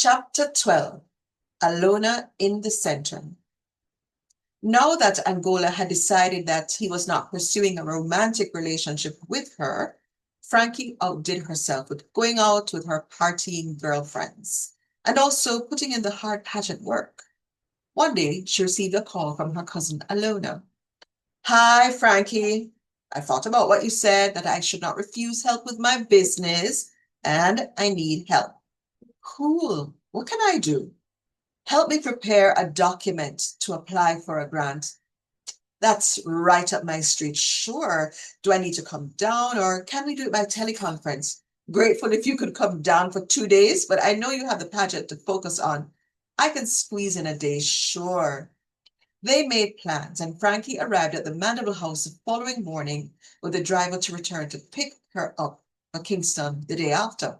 Chapter 12, Alona in the Center. Now that Angola had decided that he was not pursuing a romantic relationship with her, Frankie outdid herself with going out with her partying girlfriends and also putting in the hard pageant work. One day, she received a call from her cousin Alona. Hi, Frankie. I thought about what you said that I should not refuse help with my business, and I need help. Cool. What can I do? Help me prepare a document to apply for a grant. That's right up my street. Sure. Do I need to come down or can we do it by teleconference? Grateful if you could come down for 2 days, but I know you have the pageant to focus on. I can squeeze in a day, sure. They made plans, and Frankie arrived at the Mandeville house the following morning with the driver to return to pick her up for Kingston the day after.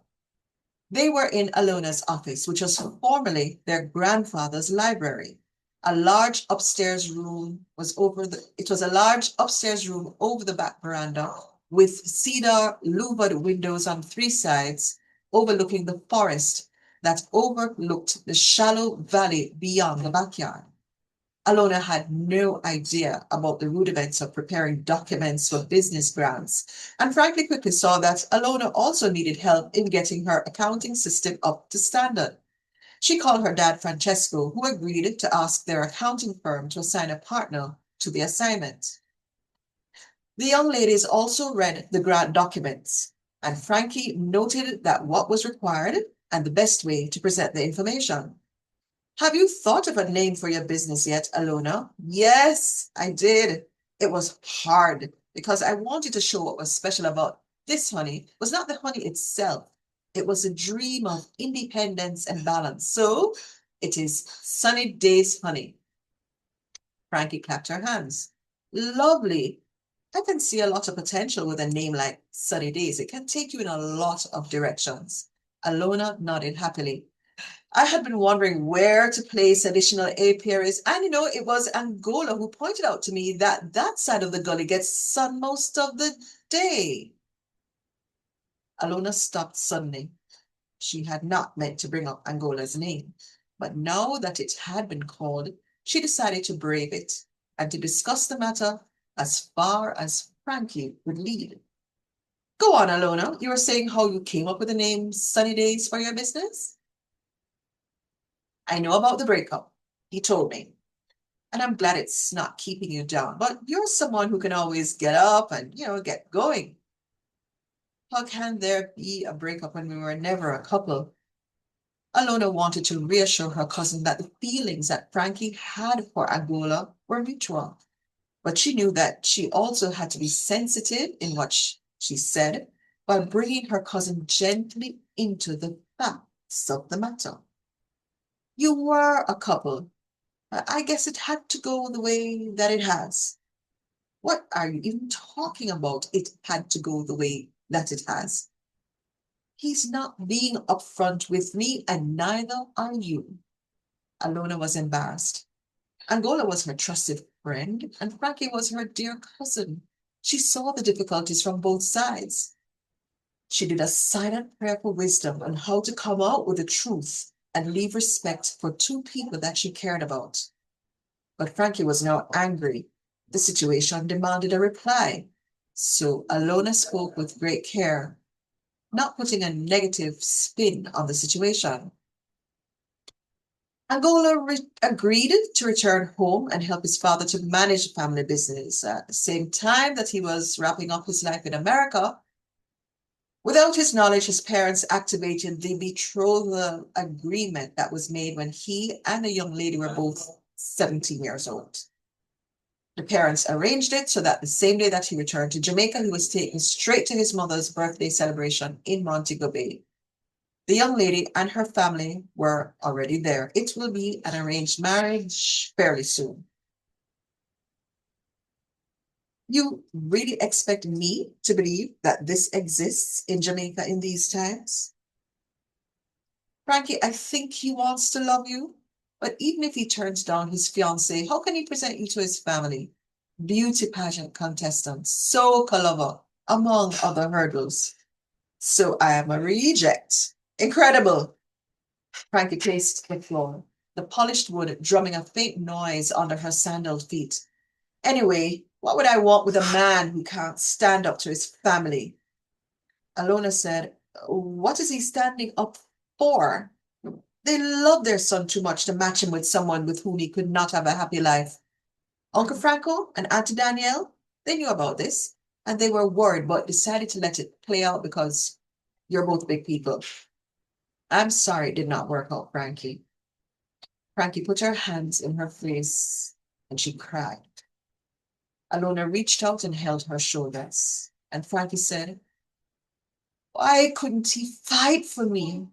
They were in Alona's office, which was formerly their grandfather's library. A large upstairs room was over the it was a large upstairs room over the back veranda with cedar louvered windows on three sides overlooking the forest that overlooked the shallow valley beyond the backyard. Alona had no idea about the rudiments of preparing documents for business grants, and frankly quickly saw that Alona also needed help in getting her accounting system up to standard. She called her dad Francesco, who agreed to ask their accounting firm to assign a partner to the assignment. The young ladies also read the grant documents, and Frankie noted that what was required and the best way to present the information. Have you thought of a name for your business yet, Alona? Yes, I did. It was hard because I wanted to show what was special about this honey was not the honey itself. It was a dream of independence and balance. So it is Sunny Days Honey. Frankie clapped her hands. Lovely. I can see a lot of potential with a name like Sunny Days. It can take you in a lot of directions. Alona nodded happily. I had been wondering where to place additional apiaries, and it was Angola who pointed out to me that that side of the gully gets sun most of the day. Alona stopped suddenly. She had not meant to bring up Angola's name, but now that it had been called, she decided to brave it and to discuss the matter as far as Frankie would lead. Go on, Alona. You were saying how you came up with the name Sunny Days for your business? I know about the breakup. He told me. And I'm glad it's not keeping you down. But you're someone who can always get up and, get going. How can there be a breakup when we were never a couple? Alona wanted to reassure her cousin that the feelings that Frankie had for Angola were mutual. But she knew that she also had to be sensitive in what she said while bringing her cousin gently into the facts of the matter. You were a couple. I guess it had to go the way that it has. What are you even talking about? It had to go the way that it has. He's not being upfront with me, and neither are you. Alona was embarrassed. Angola was her trusted friend, and Frankie was her dear cousin. She saw the difficulties from both sides. She did a silent prayer for wisdom on how to come out with the truth and leave respect for two people that she cared about. But Frankie was now angry. The situation demanded a reply. So Alona spoke with great care, not putting a negative spin on the situation. Angola agreed to return home and help his father to manage the family business at the same time that he was wrapping up his life in America. Without his knowledge, his parents activated the betrothal agreement that was made when he and the young lady were both 17 years old. The parents arranged it so that the same day that he returned to Jamaica, he was taken straight to his mother's birthday celebration in Montego Bay. The young lady and her family were already there. It will be an arranged marriage fairly soon. You really expect me to believe that this exists in Jamaica in these times? Frankie, I think he wants to love you, but even if he turns down his fiancée, how can he present you to his family? Beauty pageant contestant, soca lover, among other hurdles. So I am a reject. Incredible. Frankie paced the floor, the polished wood drumming a faint noise under her sandaled feet. Anyway, what would I want with a man who can't stand up to his family? Alona said, what is he standing up for? They love their son too much to match him with someone with whom he could not have a happy life. Uncle Franco and Auntie Danielle, they knew about this, and they were worried, but decided to let it play out because you're both big people. I'm sorry it did not work out, Frankie. Frankie put her hands in her face, and she cried. Alona reached out and held her shoulders, and Frankie said, why couldn't he fight for me?